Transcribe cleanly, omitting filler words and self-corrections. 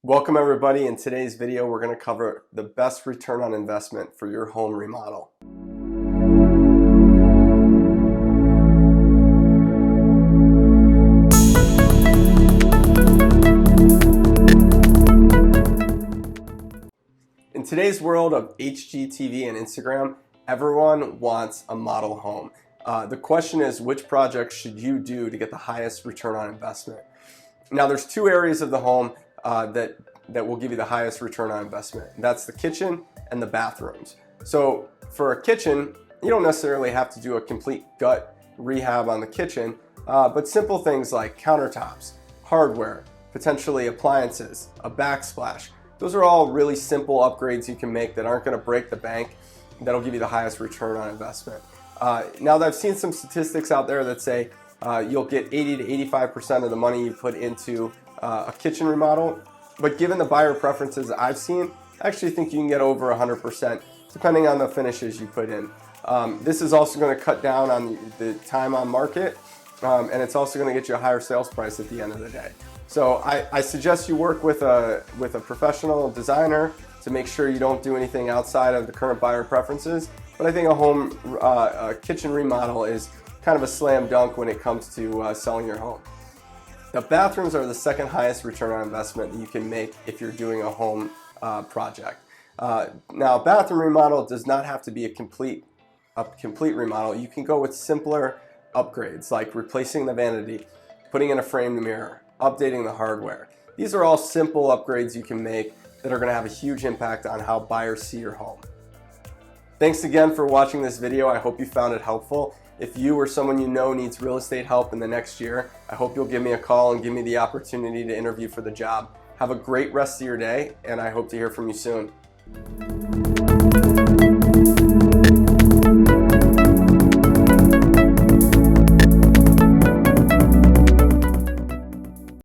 Welcome everybody. In today's video, we're going to cover the best return on investment for your home remodel. In today's world of HGTV and Instagram, everyone wants a model home. The question is, which project should you do to get the highest return on investment? Now, there's two areas of the home that will give you the highest return on investment. That's the kitchen and the bathrooms. So for a kitchen, you don't necessarily have to do a complete gut rehab on the kitchen, but simple things like countertops, hardware, potentially appliances, a backsplash. Those are all really simple upgrades you can make that aren't going to break the bank. That'll give you the highest return on investment. Now, I've seen some statistics out there that say you'll get 80 to 85% of the money you put into a kitchen remodel. But given the buyer preferences I've seen, I actually think you can get over 100% depending on the finishes you put in. This is also going to cut down on the time on market, and it's also going to get you a higher sales price at the end of the day. So I suggest you work with a professional designer to make sure you don't do anything outside of the current buyer preferences. But I think a kitchen remodel is kind of a slam dunk when it comes to selling your home. The bathrooms are the second highest return on investment that you can make if you're doing a home project. Now, a bathroom remodel does not have to be a complete remodel. You can go with simpler upgrades like replacing the vanity, putting in a framed mirror, updating the hardware. These are all simple upgrades you can make that are going to have a huge impact on how buyers see your home. Thanks again for watching this video. I hope you found it helpful. If you or someone you know needs real estate help in the next year, I hope you'll give me a call and give me the opportunity to interview for the job. Have a great rest of your day, and I hope to hear from you soon.